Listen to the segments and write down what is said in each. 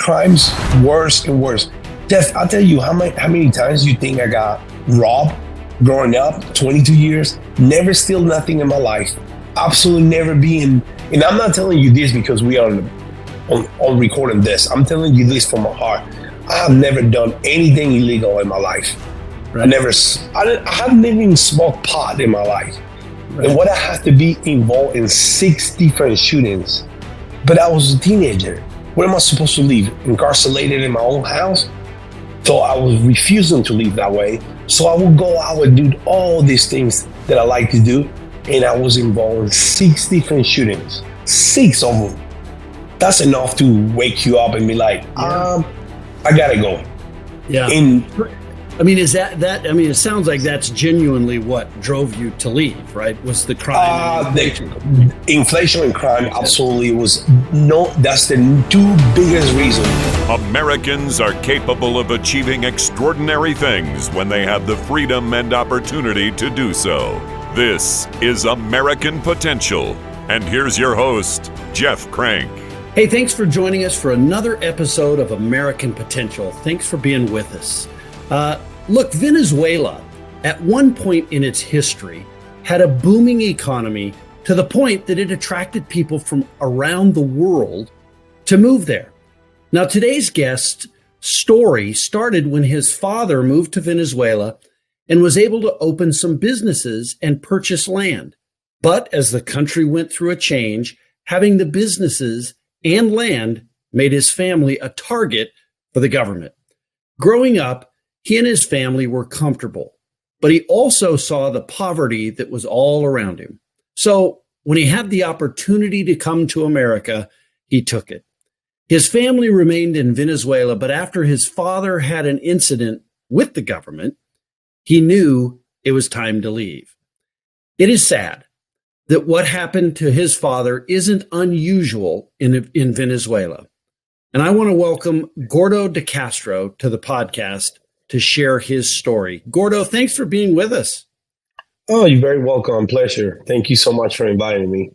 crimes worse and worse. Jeff, I'll tell you how many times you think I got robbed growing up, 22 years, never steal nothing in my life, absolutely never being, and I'm not telling you this because we are on recording this. I'm telling you this from my heart. I have never done anything illegal in my life. Right. I haven't even smoked pot in my life. Right. And what I had to be involved in 6 different shootings. But I was a teenager. Where am I supposed to live? Incarcerated in my own house? So I was refusing to live that way. So I would go out and do all these things that I like to do. And I was involved in 6 different shootings. 6 of them. That's enough to wake you up and be like, I gotta go. Yeah. I mean, is that? I mean, it sounds like that's genuinely what drove you to leave, right? Was the crime? The inflation and crime, absolutely. That's the 2 biggest reasons. Americans are capable of achieving extraordinary things when they have the freedom and opportunity to do so. This is American Potential. And here's your host, Jeff Crank. Hey, thanks for joining us for another episode of American Potential. Thanks for being with us. Look, Venezuela, at one point in its history, had a booming economy to the point that it attracted people from around the world to move there. Now, today's guest's story started when his father moved to Venezuela and was able to open some businesses and purchase land. But as the country went through a change, having the businesses and land made his family a target for the government. Growing up, he and his family were comfortable, but he also saw the poverty that was all around him. So when he had the opportunity to come to America, he took it. His family remained in Venezuela, but after his father had an incident with the government, he knew it was time to leave. It is sad that what happened to his father isn't unusual in Venezuela. And I want to welcome Gordo DeCastro to the podcast to share his story. Gordo, thanks for being with us. Oh, you're very welcome. Pleasure. Thank you so much for inviting me.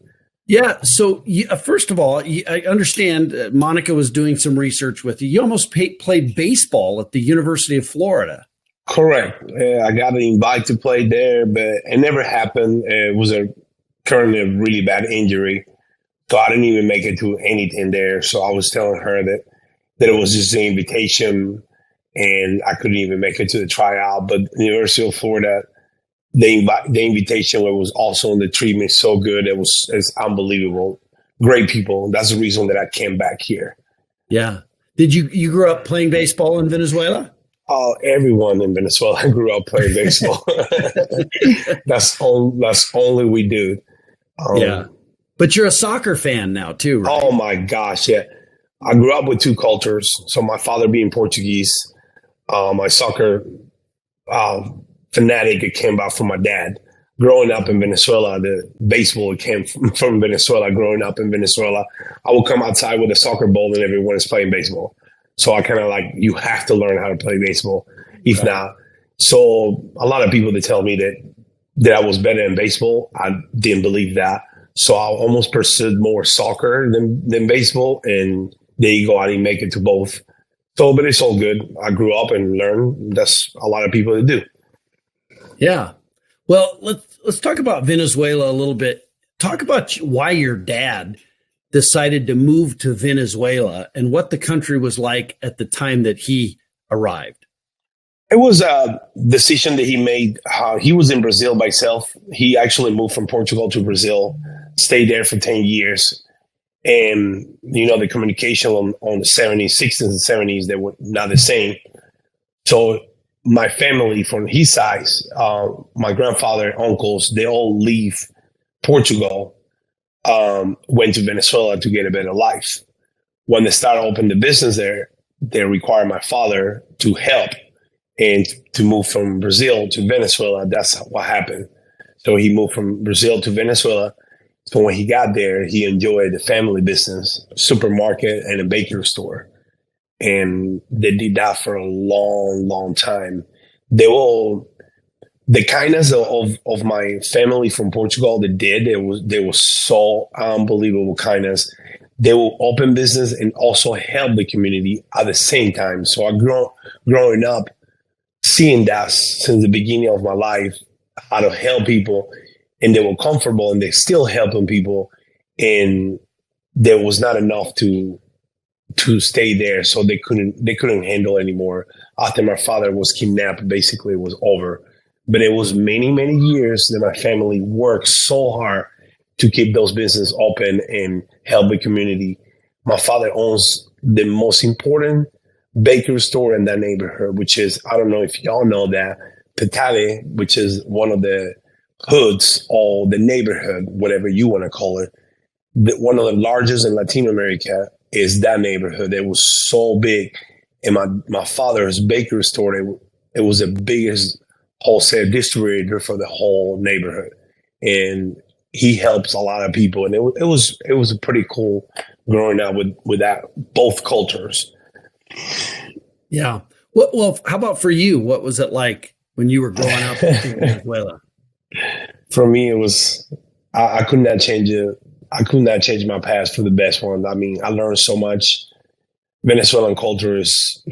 Yeah. So first of all, I understand Monica was doing some research with you. You almost played baseball at the University of Florida. Correct. I got an invite to play there, but it never happened. It was currently a really bad injury. So I didn't even make it to anything there. So I was telling her that it was just an invitation and I couldn't even make it to the tryout. But the University of Florida, the invitation was also, the treatment so good. It's unbelievable. Great people. That's the reason that I came back here. Yeah. Did you grew up playing baseball in Venezuela? Everyone in Venezuela grew up playing baseball. That's only we do. Yeah. But you're a soccer fan now too, right? Oh my gosh. Yeah. I grew up with 2 cultures. So my father being Portuguese, my soccer fanatic, it came about from my dad. Growing up in Venezuela, the baseball came from Venezuela. Growing up in Venezuela, I would come outside with a soccer ball and everyone is playing baseball. So I kind of like, you have to learn how to play baseball. If not, so a lot of people that tell me that I was better in baseball, I didn't believe that. So I almost pursued more soccer than baseball. And there you go. I didn't make it to both. So, but it's all good. I grew up and learned. That's a lot of people that do. Yeah. Well, let's talk about Venezuela a little bit. Talk about why your dad decided to move to Venezuela and what the country was like at the time that he arrived. It was a decision that he made. He was in Brazil by himself. He actually moved from Portugal to Brazil, stayed there for 10 years. And, the communication on the 70s, 60s and 70s, they were not the same. So my family from his side, my grandfather, uncles, they all leave Portugal, went to Venezuela to get a better life. When they started opening the business there, they required my father to help and to move from Brazil to Venezuela. That's what happened. So he moved from Brazil to Venezuela. So when he got there, he enjoyed the family business, supermarket and a bakery store. And they did that for a long, long time. The kindness of my family from Portugal, they was so unbelievable kindness. they will open business and also help the community at the same time. So growing up, seeing that since the beginning of my life, how to help people, and they were comfortable and they're still helping people. And there was not enough to stay there. So they couldn't handle anymore. After my father was kidnapped, basically it was over. But it was many, many years that my family worked so hard to keep those businesses open and help the community. My father owns the most important bakery store in that neighborhood, which is, I don't know if y'all know that, Petale, which is one of the hoods or the neighborhood, whatever you want to call it. One of the largest in Latin America is that neighborhood. It was so big. And my father's bakery store, it was the biggest wholesale distributor for the whole neighborhood. And he helps a lot of people. And it was pretty cool growing up with that, both cultures. Yeah. Well, how about for you? What was it like when you were growing up in Venezuela? For me, it was, I could not change it. I could not change my past for the best one. I mean, I learned so much. Venezuelan culture is,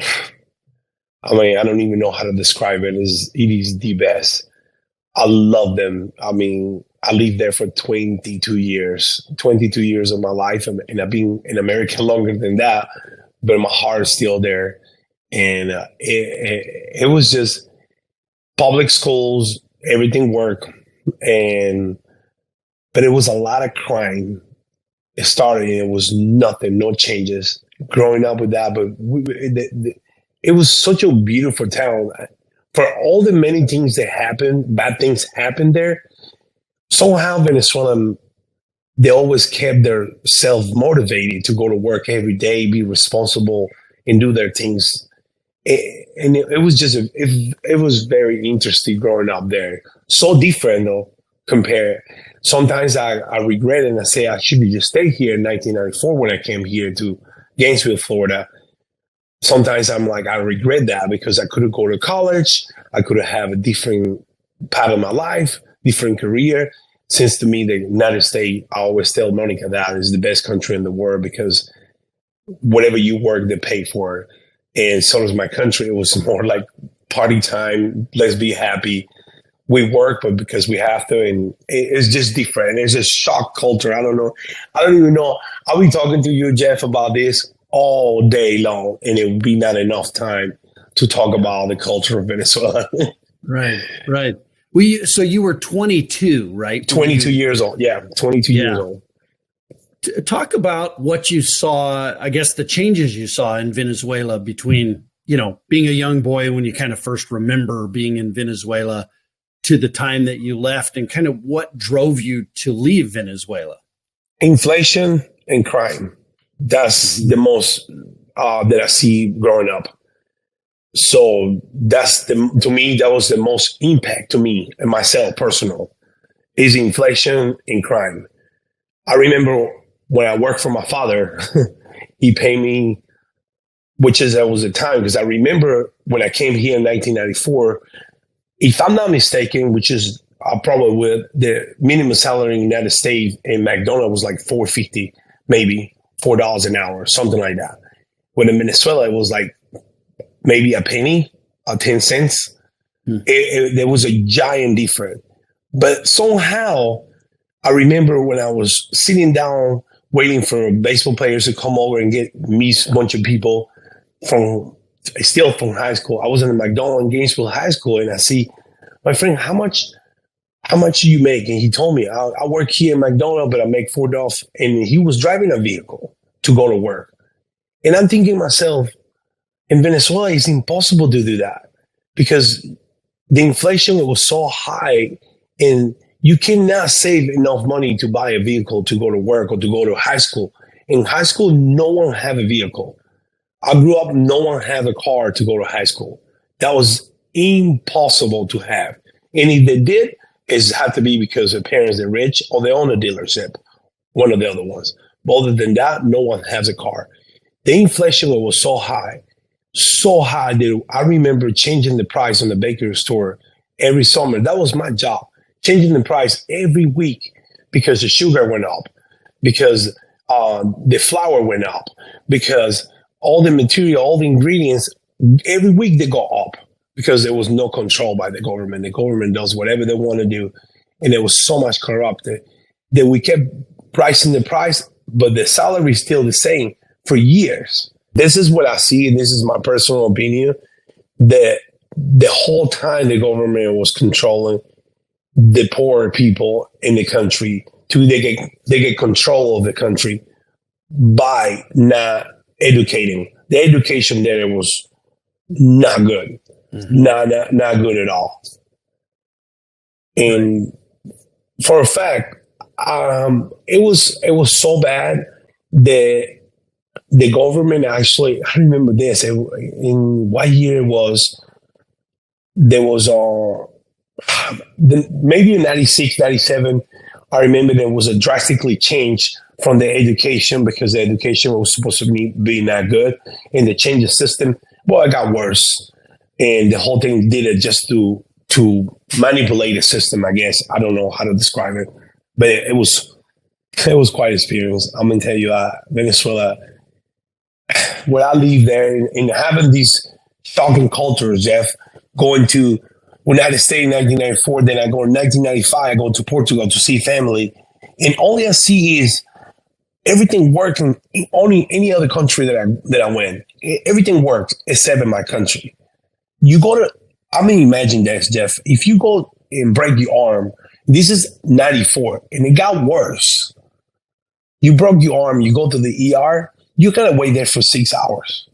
I mean, I don't even know how to describe it. It is the best. I love them. I mean, I lived there for 22 years of my life. And I've been in America longer than that, but my heart is still there. And it was just public schools, everything worked. But it was a lot of crime. It started and it was nothing, no changes. Growing up with that, but it was such a beautiful town. For all the many things that happened, bad things happened there, somehow Venezuelan, they always kept their self motivated to go to work every day, be responsible, and do their things. And it was just, it was very interesting growing up there. So different though, compared. Sometimes I regret it and I say I should have just stayed here in 1994 when I came here to Gainesville, Florida. Sometimes I'm like, I regret that because I could have gone to college. I could have a different path of my life, different career. Since to me, the United States, I always tell Monica that is the best country in the world because whatever you work, they pay for it. And so does my country. It was more like party time. Let's be happy. We work, but because we have to, and it's just different. It's a shock culture. I don't know. I don't even know. I'll be talking to you, Jeff, about this all day long, and it would be not enough time to talk about the culture of Venezuela. Right. So you were 22, right? 22 years old. Yeah, 22 years old. Talk about what you saw, I guess the changes you saw in Venezuela between, being a young boy when you kind of first remember being in Venezuela to the time that you left, and kind of what drove you to leave Venezuela? Inflation and crime. That's the most that I see growing up. So to me, that was the most impact to me and myself personal is inflation and crime. I remember when I worked for my father, he paid me, that was the time, because I remember when I came here in 1994, if I'm not mistaken, which is probably with the minimum salary in the United States in McDonald's was like $4.50, maybe $4 an hour, something like that. When in Venezuela, it was like maybe a penny or 10 cents. There was a giant difference. But somehow, I remember when I was sitting down waiting for baseball players to come over and meet a bunch of people from high school. I was in the McDonald's in Gainesville High School, and I see my friend, how much do you make? And he told me, I work here in McDonald's, but I make $4. And he was driving a vehicle to go to work. And I'm thinking to myself, in Venezuela, it's impossible to do that because the inflation was so high, and you cannot save enough money to buy a vehicle to go to work or to go to high school. In high school, no one had a vehicle. I grew up, no one had a car to go to high school. That was impossible to have. And if they did, it had to be because their parents are rich or they own a dealership, one of the other ones. But other than that, no one has a car. The inflation was so high that I remember changing the price on the bakery store every summer. That was my job, changing the price every week because the sugar went up, because the flour went up because all the material, all the ingredients, every week they go up because there was no control by the government. The government does whatever they want to do. And there was so much corrupted that we kept pricing the price, but the salary is still the same for years. This is what I see, and this is my personal opinion, that the whole time the government was controlling the poor people in the country they get control of the country by not educating. The education there was not good. Mm-hmm. Not good at all. And for a fact, it was so bad that the government actually, I remember this, in what year it was, there was maybe in 96, 97, I remember there was a drastically change from the education because the education was supposed to be not good, and they changed the system. Well, it got worse, and the whole thing did it just to manipulate the system, I guess. I don't know how to describe it, but it was quite an experience. I'm gonna tell you, Venezuela, when I live there and having these shocking cultures, Jeff, going to United States in 1994, then I go in 1995, I go to Portugal to see family, and all I see is everything working. Only any other country that I went, everything works except in my country. You go to, I mean, imagine this, Jeff. If you go and break your arm, this is 94, and it got worse. You broke your arm, you go to the ER, you gotta wait there for 6 hours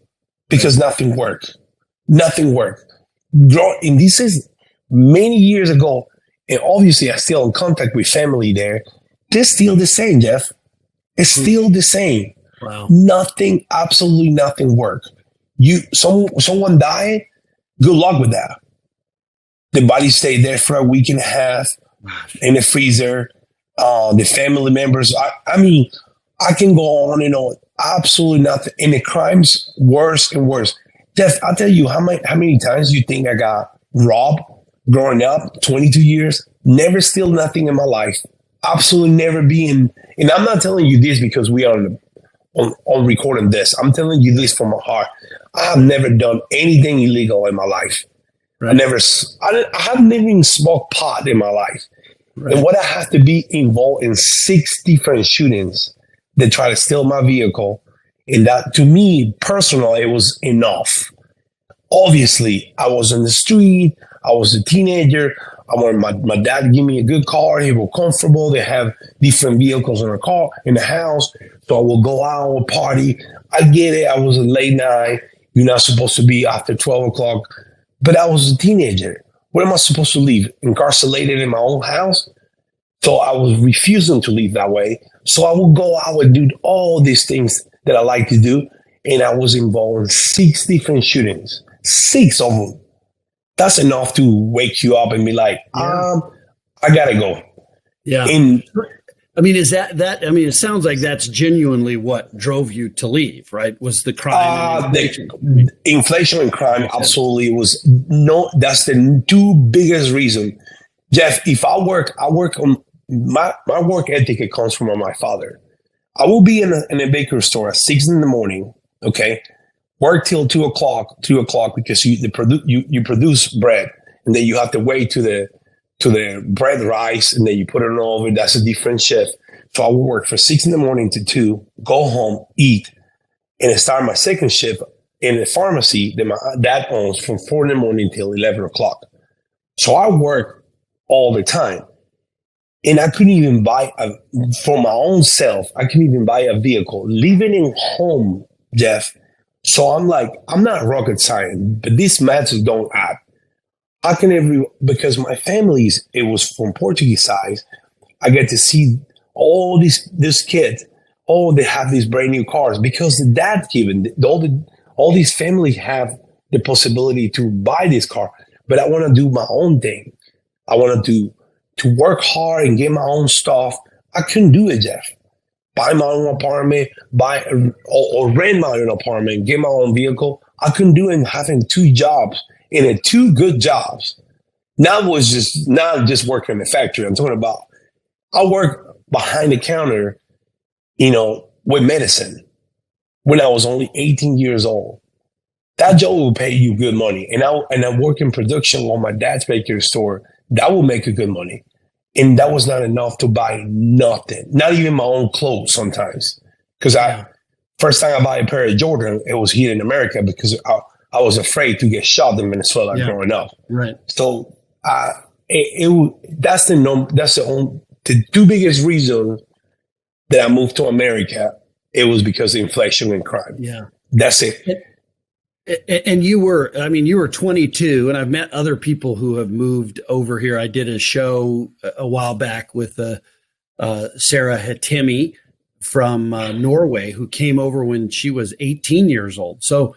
because nothing worked. Nothing worked. And this is many years ago, and obviously I'm still in contact with family there. They're still the same, Jeff. It's still the same. Wow. Nothing, absolutely nothing worked. Someone died, good luck with that. The body stayed there for a week and a half in the freezer. The family members, I mean, I can go on and on. Absolutely nothing. And the crime's worse and worse. Jeff, I'll tell you how many times you think I got robbed growing up, 22 years, never steal nothing in my life. Absolutely never being, and I'm not telling you this because we are on recording this. I'm telling you this from my heart. I have never done anything illegal in my life. Right. I haven't even smoked pot in my life. Right. And what I have to be involved in 6 different shootings that try to steal my vehicle. And that, to me, personally, it was enough. Obviously, I was in the street. I was a teenager. I wanted my dad to give me a good car. He was comfortable. They have different vehicles in the car, in the house. So I will go out and party. I get it. I was a late night. You're not supposed to be after 12 o'clock. But I was a teenager. Where am I supposed to live? Incarcerated in my own house? So I was refusing to live that way. So I would go out and do all these things that I like to do. And I was involved in 6 different shootings. 6 of them. That's enough to wake you up and be like, I gotta go. Yeah. I mean, is that? I mean, it sounds like that's genuinely what drove you to leave, right? Was the crime? The inflation and crime absolutely was that's the 2 biggest reasons. Jeff, if I work on my work ethic. It comes from my father. I will be in a bakery store at 6 a.m. Okay. Work till 2 o'clock because you produce bread, and then you have to wait to the bread rise, and then you put it on over. That's a different shift. So I will work for 6 a.m. to 2, go home, eat, and I start my second shift in a pharmacy that my dad owns from 4 a.m. till 11 o'clock. So I work all the time, and I couldn't even buy for my own self. I couldn't even buy a vehicle, living in home, Jeff. So I'm like, I'm not rocket science, but these maths don't add. How can because my family's, it was from Portuguese side, I get to see all these kids, they have these brand new cars because the dad given, all these families have the possibility to buy this car, but I want to do my own thing. I want to work hard and get my own stuff. I couldn't do it, Jeff. Buy my own apartment, or rent my own apartment, get my own vehicle. I couldn't do it having 2 jobs, and 2 good jobs. Now was not just working in the factory. I'm talking about I work behind the counter, with medicine when I was only 18 years old. That job will pay you good money. And I work in production on my dad's bakery store. That will make you good money. And that was not enough to buy nothing, not even my own clothes sometimes. Because first time I bought a pair of Jordan, it was here in America because I was afraid to get shot in Venezuela growing up. Right. So that's the two biggest reasons that I moved to America. It was because of inflation and crime. Yeah. That's it. And you were 22, and I've met other people who have moved over here. I did a show a while back with Sarah Hatimi from Norway, who came over when she was 18 years old. So,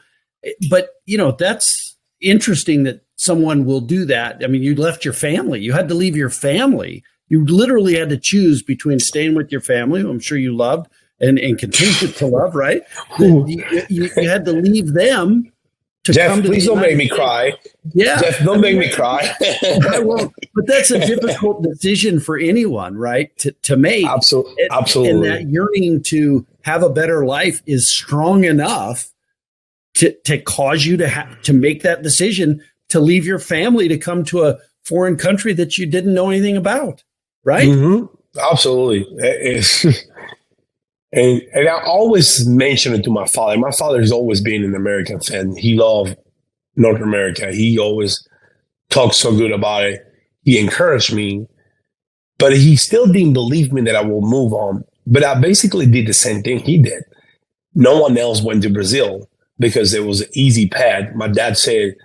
but that's interesting that someone will do that. I mean, you left your family. You had to leave your family. You literally had to choose between staying with your family, who I'm sure you loved and continue to love, right? You had to leave them. Jeff, please don't make me cry. Yeah. Jeff, don't make me cry. I won't. But that's a difficult decision for anyone, right? To make. Absolutely. And that yearning to have a better life is strong enough to cause you to make that decision to leave your family to come to a foreign country that you didn't know anything about, right? Mm-hmm. Absolutely. And I always mention it to my father. My father has always been an American fan. He loved North America. He always talked so good about it. He encouraged me, but he still didn't believe me that I will move on. But I basically did the same thing he did. No one else went to Brazil because it was an easy path. My dad said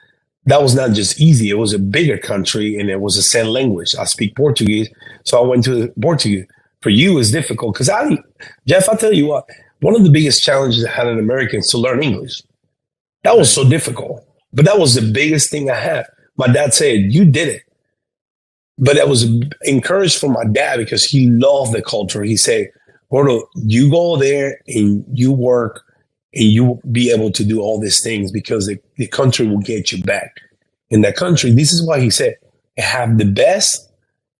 that was not just easy. It was a bigger country and it was the same language. I speak Portuguese. So I went to Portuguese. For you, it's difficult because Jeff, I'll tell you what, one of the biggest challenges I had in America is to learn English. That was so difficult, but that was the biggest thing I had. My dad said, you did it. But I was encouraged from my dad because he loved the culture. He said, Gordo, you go there and you work and you will be able to do all these things because the country will get you back. In that country, this is why he said, have the best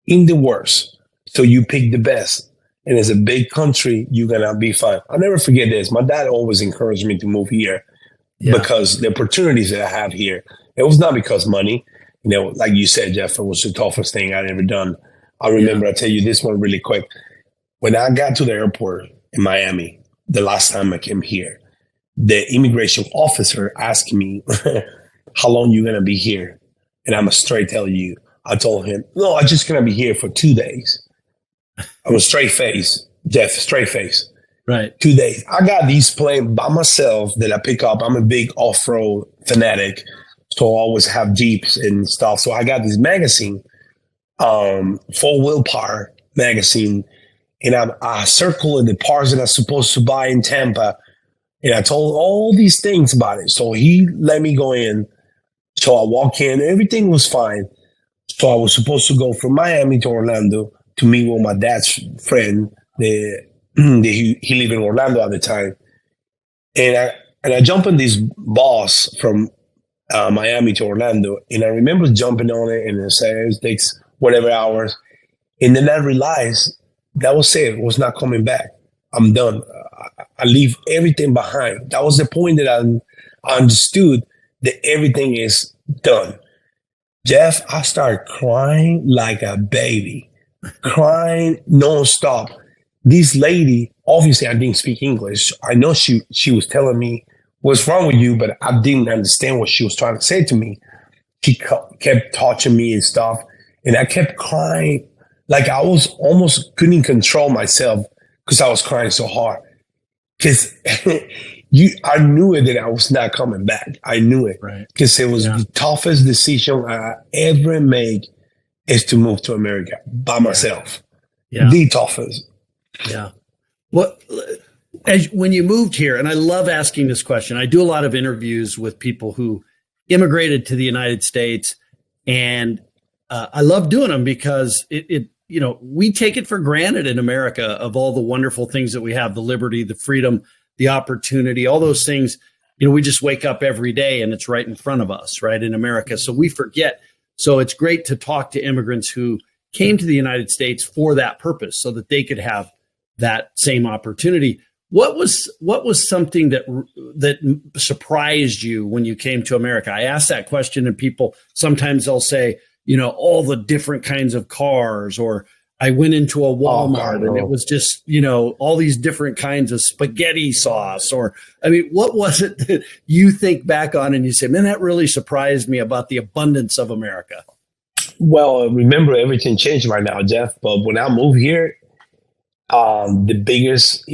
in the worst. So you pick the best. And as a big country, you're going to be fine. I'll never forget this. My dad always encouraged me to move here because the opportunities that I have here, it was not because money. Like you said, Jeff, it was the toughest thing I'd ever done. I remember, I'll tell you this one really quick. When I got to the airport in Miami, the last time I came here, the immigration officer asked me, how long you going to be here? And I'm straight tell you, I told him, no, I'm just going to be here for 2 days. I was straight face, Jeff, straight face. Right. 2 days. I got these planes by myself that I pick up. I'm a big off-road fanatic. So I always have Jeeps and stuff. So I got this magazine, 4-wheel power magazine. And I circled the parts that I'm supposed to buy in Tampa. And I told all these things about it. So he let me go in. So I walk in. Everything was fine. So I was supposed to go from Miami to Orlando to meet with my dad's friend. He lived in Orlando at the time. And I jumped on this bus from Miami to Orlando. And I remember jumping on it and it takes whatever hours. And then I realized that was it. It was not coming back. I'm done. I leave everything behind. That was the point that I understood that everything is done. Jeff, I started crying like a baby, crying nonstop. This lady, obviously I didn't speak English. I know she was telling me, what's wrong with you? But I didn't understand what she was trying to say to me. She kept touching me and stuff. And I kept crying like I was almost couldn't control myself because I was crying so hard. Because I knew it that I was not coming back. I knew it. Because it was the toughest decision I ever made is to move to America by myself. Yeah. The toughest. Yeah. Well, when you moved here, and I love asking this question, I do a lot of interviews with people who immigrated to the United States, and I love doing them because we take it for granted in America of all the wonderful things that we have, the liberty, the freedom, the opportunity, all those things. We just wake up every day and it's right in front of us, right, in America. So we forget. So it's great to talk to immigrants who came to the United States for that purpose so that they could have that same opportunity. What was something that surprised you when you came to America? I ask that question, and people sometimes they'll say, all the different kinds of cars, or I went into a Walmart and it was just, all these different kinds of spaghetti sauce. Or, what was it that you think back on and you say, man, that really surprised me about the abundance of America? Well, remember, everything changed right now, Jeff. But when I moved here, the biggest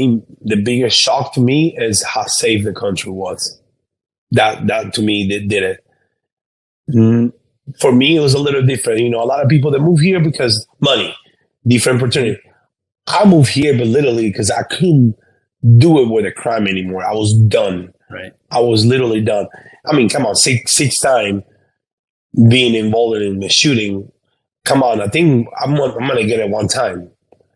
shock to me is how safe the country was. That to me, they did it. For me, it was a little different. A lot of people that move here because money, different opportunity. I moved here, but literally because I couldn't do it with a crime anymore. I was done. Right. I was literally done. Come on, six time being involved in the shooting. Come on, I think I'm gonna get it one time.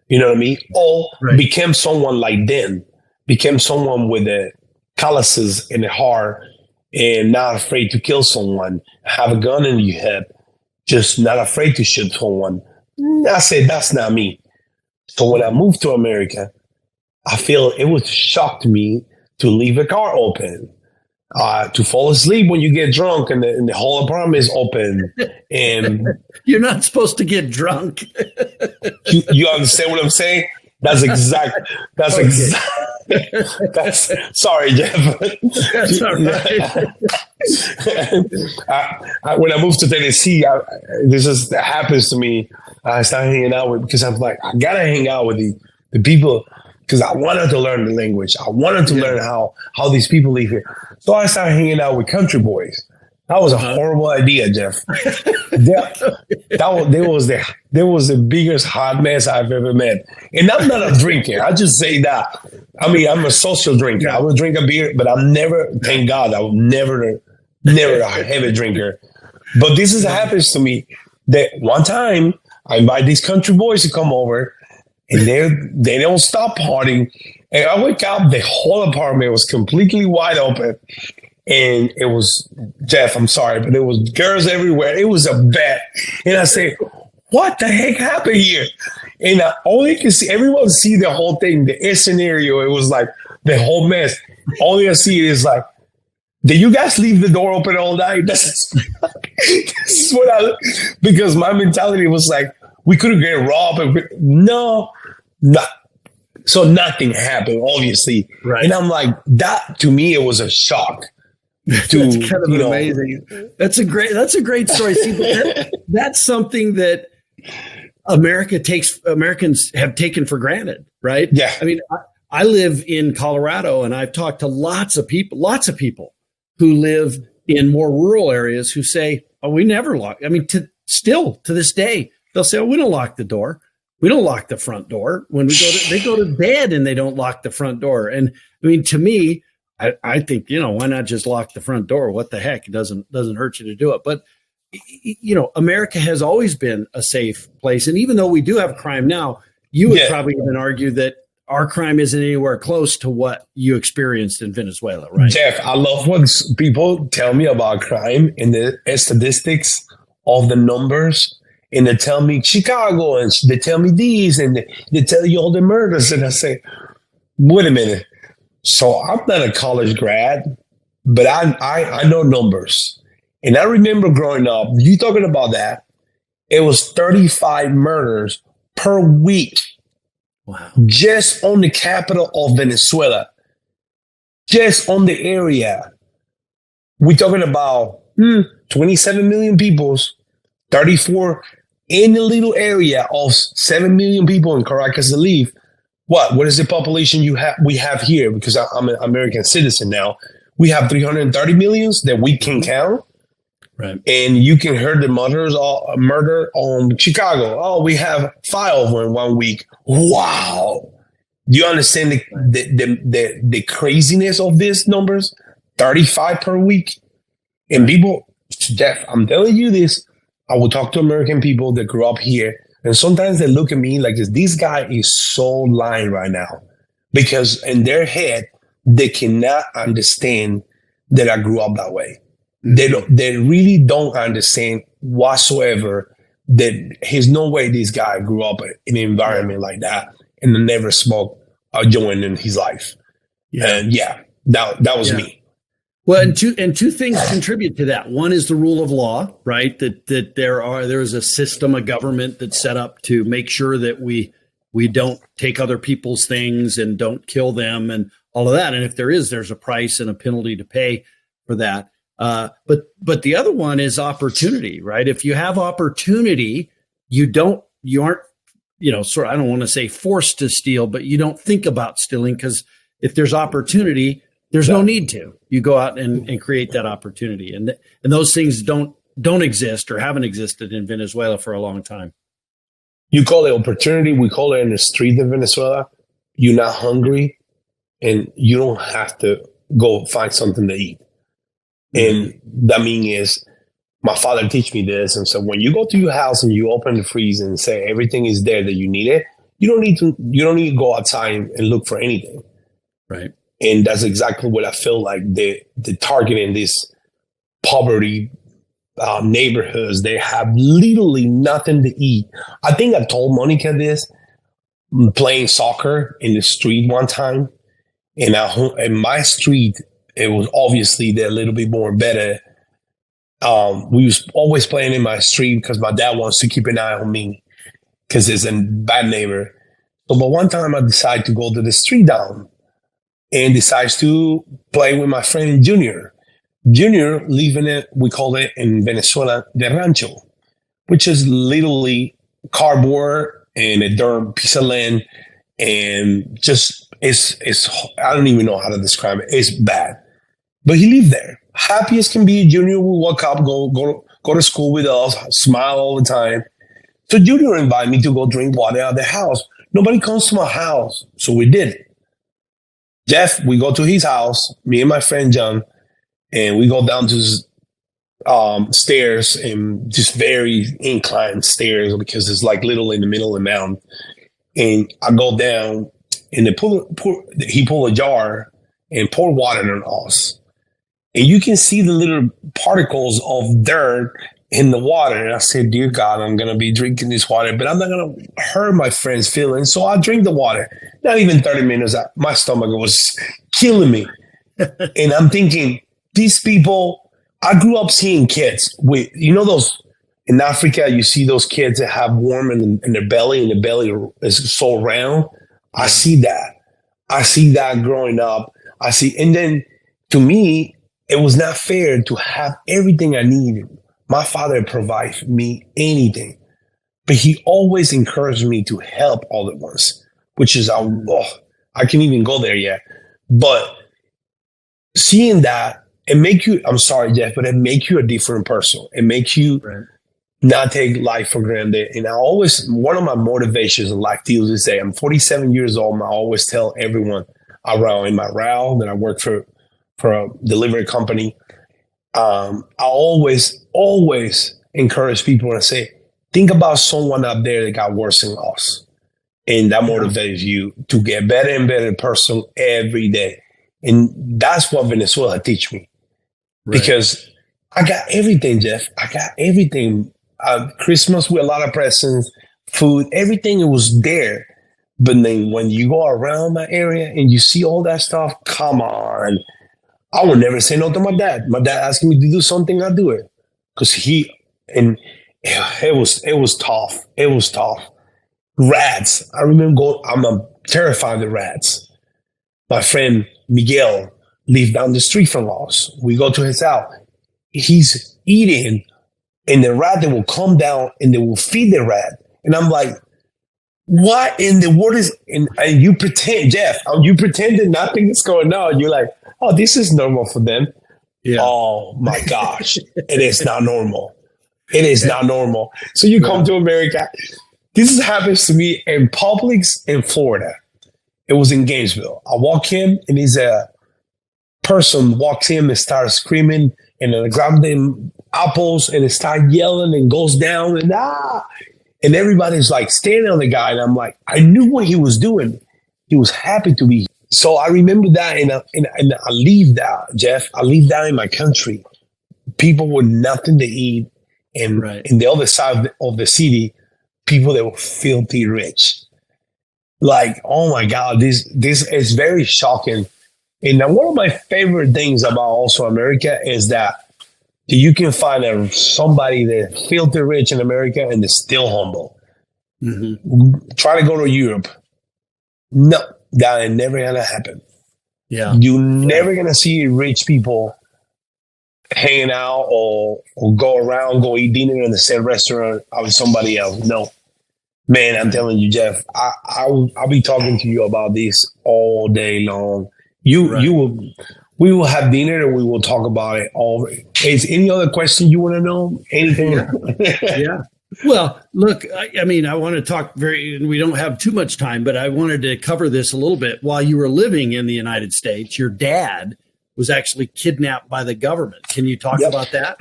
You know what I mean? Or became someone like them, became someone with the calluses in the heart and not afraid to kill someone, have a gun in your head, just not afraid to shoot someone. I said, that's not me. So when I moved to America, I feel it was a shock to me to leave a car open, to fall asleep when you get drunk and the whole apartment is open. And you're not supposed to get drunk. you understand what I'm saying? That's sorry, Jeff. That's all right. When I moved to Tennessee, this happens to me. I started hanging out because I'm like, I gotta hang out with the people because I wanted to learn the language. I wanted to learn how these people live here. So I started hanging out with country boys. That was a horrible idea, Jeff. There was the biggest hot mess I've ever met. And I'm not a drinker. I just say that. I'm a social drinker. I will drink a beer, but I'm never, thank God, I will never a heavy drinker. But this happens to me. That one time I invite these country boys to come over and they don't stop partying. And I wake up, the whole apartment was completely wide open. And it was, Jeff, I'm sorry, but there was girls everywhere. It was a bet. And I say, what the heck happened here? And all you can see, everyone see the whole thing, the scenario. It was like the whole mess. All you see is like, did you guys leave the door open all night? This is what because my mentality was like, we couldn't get robbed. No. So nothing happened, obviously. Right. And I'm like, that to me, it was a shock. That's kind of amazing. That's a great story. See, that's something that Americans have taken for granted, right? Yeah. I live in Colorado, and I've talked to lots of people who live in more rural areas who say, "Oh, we never lock." To this day, they'll say, "Oh, we don't lock the door. We don't lock the front door. When they go to bed and they don't lock the front door." And to me, I think, why not just lock the front door? What the heck? It doesn't hurt you to do it. But, America has always been a safe place. And even though we do have crime now, you would probably even argue that our crime isn't anywhere close to what you experienced in Venezuela, right? Jeff, I love when people tell me about crime and the statistics of the numbers. And they tell me Chicago, and they tell me these, and they tell you all the murders. And I say, wait a minute. So I'm not a college grad, but I know numbers. And I remember growing up, you talking about that, it was 35 murders per week. Wow. Just on the capital of Venezuela. Just on the area. We're talking about 27 million people, 34 in a little area of 7 million people in Caracas that live. What is the population we have here? Because I'm an American citizen now. We have 330 millions that we can count. Right. And you can hear the murder on Chicago. Oh, we have 5 in 1 week. Wow. Do you understand the craziness of these numbers? 35 per week. And people, Jeff, I'm telling you this. I will talk to American people that grew up here. And sometimes they look at me like this guy is so lying right now. Because in their head, they cannot understand that I grew up that way. They really don't understand whatsoever that there's no way this guy grew up in an environment like that and never smoked a joint in his life. And that was me. Well, and two things contribute to that. One is the rule of law, right? That there is a system, a government that's set up to make sure that we don't take other people's things and don't kill them and all of that. And if there's a price and a penalty to pay for that. But the other one is opportunity, right? If you have opportunity, you aren't, sort of, I don't want to say forced to steal, but you don't think about stealing, because if there's opportunity, there's no need to. You go out and create that opportunity, and those things don't exist or haven't existed in Venezuela for a long time. You call it opportunity. We call it in the street of Venezuela. You're not hungry, and you don't have to go find something to eat. And that is, my father teach me this, and so when you go to your house and you open the freezer and say everything is there that you need it, you don't need to go outside and look for anything, right? And that's exactly what I feel like the target in these poverty neighborhoods. They have literally nothing to eat. I think I told Monica this, playing soccer in the street one time. And in my street, it was obviously they're a little bit more better. We was always playing in my street because my dad wants to keep an eye on me because he's a bad neighbor. So, but one time I decided to go to the street down and decides to play with my friend Junior. Junior live in it, we call it in Venezuela, the rancho, which is literally cardboard and a dirt piece of land. And just, it's I don't even know how to describe it. It's bad. But he lived there. Happy as can be. Junior will walk up, go to school with us, smile all the time. So Junior invited me to go drink water at the house. Nobody comes to my house. So we did it. Jeff, we go to his house, me and my friend John, and we go down to stairs, and just very inclined stairs because it's like literally in the middle of the mountain. And I go down, and he pulled a jar and poured water on us. And you can see the little particles of dirt in the water. And I said, dear God, I'm going to be drinking this water, but I'm not going to hurt my friend's feelings. So I drink the water. Not even 30 minutes, my stomach was killing me. And I'm thinking, these people, I grew up seeing kids with, those in Africa, you see those kids that have worm in their belly, and the belly is so round. I see that. I see that growing up. And then to me, it was not fair to have everything I needed. My father provided me anything, but he always encouraged me to help all at once, which is, I can't even go there yet. But seeing that, it make you, I'm sorry, Jeff, but it make you a different person. It makes you not take life for granted. And one of my motivations in life till this day, I'm 47 years old, and I always tell everyone around in my route that I work for a delivery company. I always encourage people to say, think about someone up there that got worse than us. And that motivates you to get better and better person every day. And that's what Venezuela teach me. Right. Because I got everything, Jeff. I got everything. Christmas with a lot of presents, food, everything was there. But then when you go around my area and you see all that stuff, come on. I would never say no to my dad. My dad asking me to do something, I do it. Because it was tough. It was tough. Rats. I remember I'm terrified of rats. My friend Miguel lives down the street from us. We go to his house. He's eating, and the rat, they will come down and they will feed the rat. And I'm like, what in the world is, and you pretend, Jeff, you pretend that nothing is going on. You're like, oh, this is normal for them. Yeah. Oh my gosh. It is not normal. It is not normal. So you come to America. This happens to me in Publix in Florida. It was in Gainesville. I walk in, and there's a person walks in and starts screaming, and then I grab them apples and they start yelling and goes down and everybody's like standing on the guy, and I'm like, I knew what he was doing. He was happy to be here. So I remember that, and I leave that, Jeff. I leave that in my country. People with nothing to eat, and in the other side of the city, people that were filthy rich. Like, oh my God, this is very shocking And now one of my favorite things about also America is that you can find somebody that's filthy rich in America and is still humble. Mm-hmm. Try to go to Europe. No, that ain't never going to happen. Yeah. You're never going to see rich people hanging out or go around, go eat dinner in the same restaurant with somebody else. No. Man, I'm telling you, Jeff, I'll be talking to you about this all day long. We will have dinner and we will talk about it all. Is any other question you want to know? Anything? Yeah. Well, look, I mean, I want to talk we don't have too much time, but I wanted to cover this a little bit. While you were living in the United States, your dad was actually kidnapped by the government. Can you talk about that?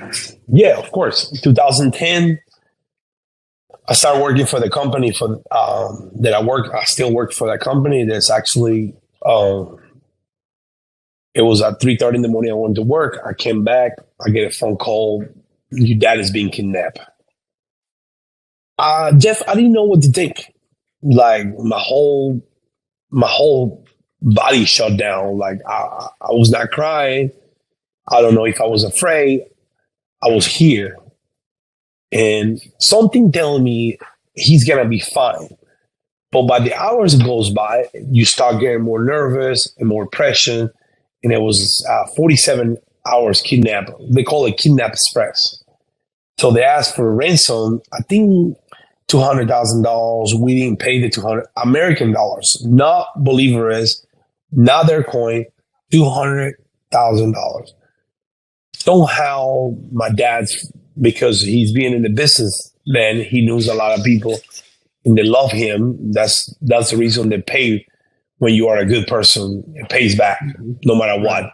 Yeah, of course. 2010, I started working for the company that I work. I still work for that company. That's actually, it was at 3:30 in the morning. I went to work. I came back. I get a phone call. Your dad is being kidnapped. Jeff, I didn't know what to think. Like my whole body shut down. Like I was not crying. I don't know if I was afraid. I was here. And something telling me he's going to be fine. But by the hours it goes by, you start getting more nervous and more pressure. And it was 47 hours kidnap. They call it Kidnap Express. So they asked for a ransom, I think $200,000. We didn't pay the 200 American dollars, not Bolivares, not their coin, $200,000. Somehow my dad's, because he's been in the business, man, he knows a lot of people and they love him. That's the reason they pay. When you are a good person, it pays back no matter what.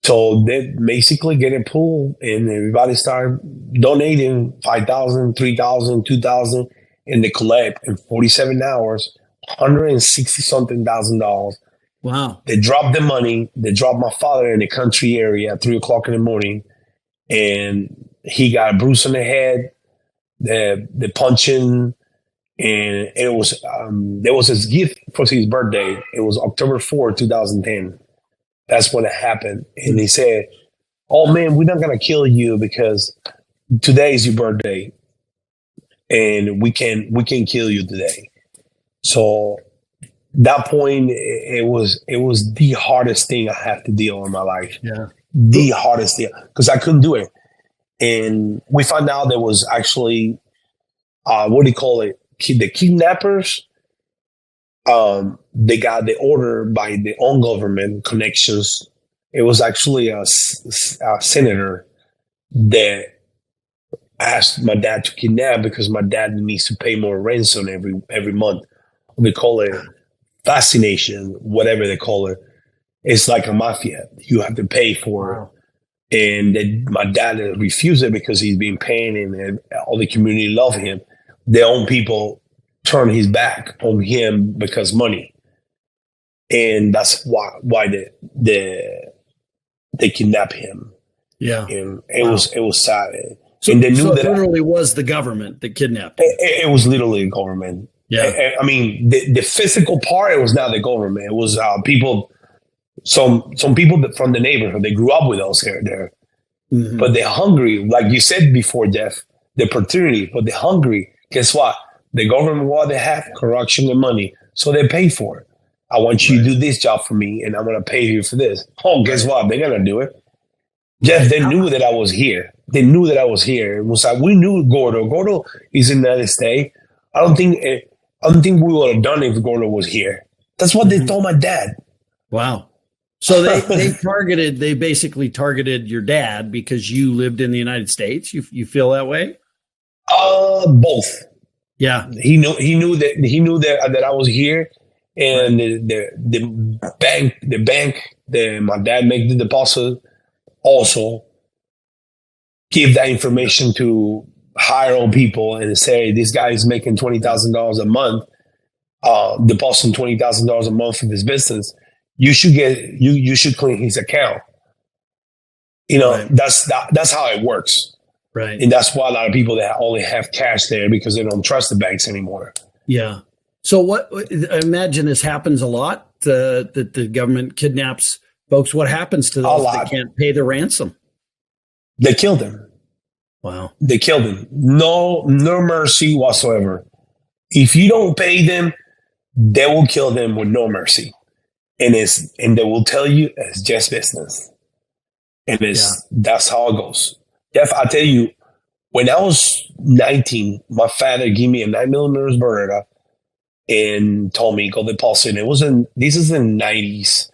So they basically get a pool and everybody start donating $5,000, $3,000, $2,000, and they collect in 47 hours, $160-something thousand. Wow. They drop the money. They drop my father in the country area at 3:00 in the morning, and he got a bruise on the head, the punching. And it was there was his gift for his birthday. It was October 4, 2010. That's when it happened. And he said, "Oh man, we're not gonna kill you because today is your birthday, and we can kill you today." So that point, it was the hardest thing I had to deal in my life. Yeah, the hardest thing because I couldn't do it. And we found out there was actually what do you call it? The kidnappers, they got the order by the own government connections. It was actually a senator that asked my dad to kidnap because my dad needs to pay more ransom every month. They call it fascination, whatever they call it. It's like a mafia. You have to pay for it. And then my dad refused it because he's been paying and all the community love him. Their own people turn his back on him because money, and that's why they kidnap him. Yeah, and it was sad. So, and they knew that it literally was the government that kidnapped him. It was literally the government. Yeah, I mean the physical part. It was not the government. It was people. Some people from the neighborhood. They grew up with us here there, but they're hungry, like you said before, Jeff. The opportunity, but they're hungry. Guess what? The government, what they have, corruption and money. So they pay for it. I want you to do this job for me, and I'm going to pay you for this. Oh, guess what? They're going to do it. Jeff, they knew that I was here. They knew that I was here. It was like, we knew Gordo. Gordo is in the United States. I don't think we would have done it if Gordo was here. That's what they told my dad. Wow. So they basically targeted your dad because you lived in the United States. You feel that way? Both. Yeah, he knew that I was here, and the bank that my dad made the deposit also give that information to hire old people and say this guy is making $20,000 a month, depositing $20,000 a month for this business. You should clean his account. That's how it works. Right. And that's why a lot of people that only have cash there because they don't trust the banks anymore. Yeah. So I imagine this happens a lot, that the government kidnaps Folks, what happens to those that can't pay the ransom? They killed him. Wow. They killed him. No mercy whatsoever. If you don't pay them, they will kill them with no mercy. And they will tell you it's just business. And that's how it goes. Jeff, I tell you, when I was 19, my father gave me a 9mm Beretta and told me, go deposit. This is in the 90s.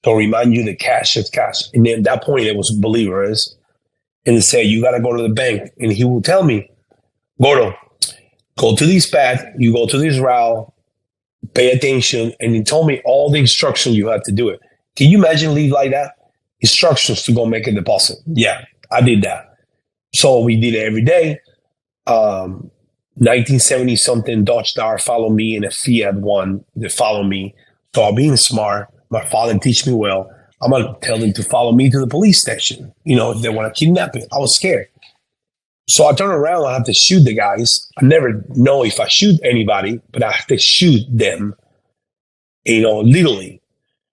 To remind you that cash is cash. And then at that point, it was believers. And he said, you got to go to the bank. And he will tell me, Gordo, go to this path. You go to this route. Pay attention. And he told me all the instructions you have to do it. Can you imagine leave like that? Instructions to go make a deposit. Yeah, I did that. So we did it every day. 1970 something Dodge Star followed me and a Fiat one that followed me. So I'm being smart. My father teach me well. I'm going to tell them to follow me to the police station. If they want to kidnap me. I was scared. So I turn around. I have to shoot the guys. I never know if I shoot anybody, but I have to shoot them, literally.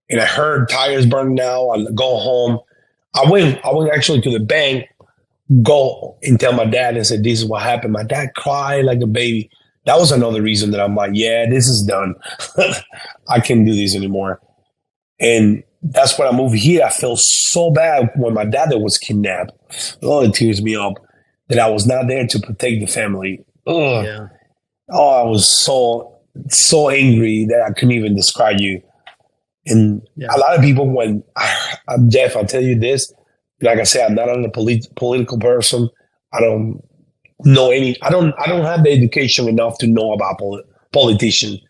And I heard tires burning out. I go home. I went actually to the bank, go and tell my dad and said, this is what happened. My dad cried like a baby. That was another reason that I'm like, yeah, this is done. I can't do this anymore. And that's when I moved here. I felt so bad when my dad was kidnapped. Oh, it tears me up that I was not there to protect the family. Ugh. Yeah. Oh, I was so angry that I couldn't even describe you. And a lot of people, Jeff, I'll tell you this, like I said, I'm not a political person. I don't know I don't have the education enough to know about politicians,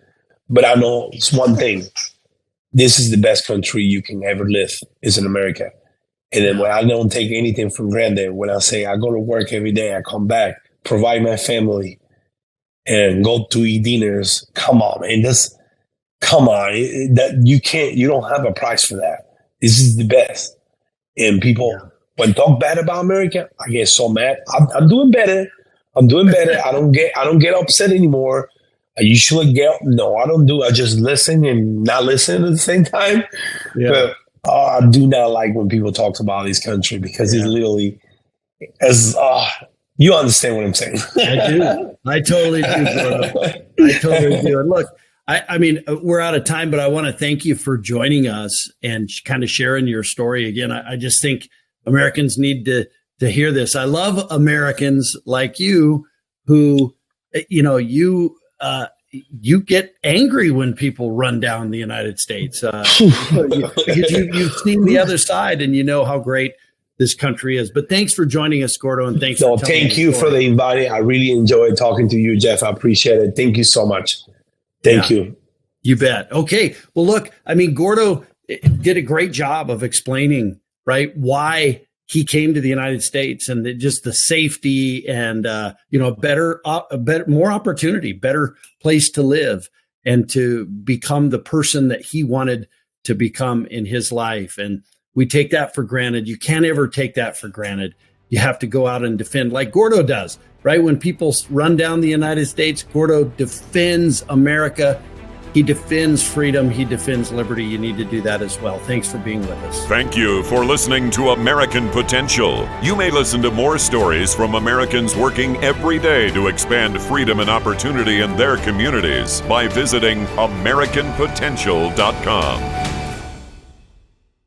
but I know it's one thing. This is the best country you can ever live is in America. And then when I don't take anything for granted, when I say I go to work every day, I come back, provide my family, and go to eat dinners. Come on, man. You don't have a price for that. This is the best. And people, when talk bad about America, I get so mad. I'm doing better. I don't get upset anymore. I usually I don't do. I just listen and not listen at the same time. Yeah. But I do not like when people talk about this country because it's literally you understand what I'm saying. I do. I totally do, Gordo. I totally do. And look, I mean, we're out of time, but I want to thank you for joining us and kind of sharing your story again. I just think Americans need to hear this. I love Americans like you who, you get angry when people run down the United States because you've seen the other side and you know how great this country is. But thanks for joining us, Gordo, and thanks. No, thank you for the invite. I really enjoyed talking to you, Jeff. I appreciate it. Thank you so much. Thank you. You bet. Okay. Well, look, I mean, Gordo did a great job of explaining, right, why he came to the United States and just the safety and, better, more opportunity, better place to live and to become the person that he wanted to become in his life. And we take that for granted. You can't ever take that for granted. You have to go out and defend like Gordo does, right? When people run down the United States, Gordo defends America. He defends freedom. He defends liberty. You need to do that as well. Thanks for being with us. Thank you for listening to American Potential. You may listen to more stories from Americans working every day to expand freedom and opportunity in their communities by visiting AmericanPotential.com.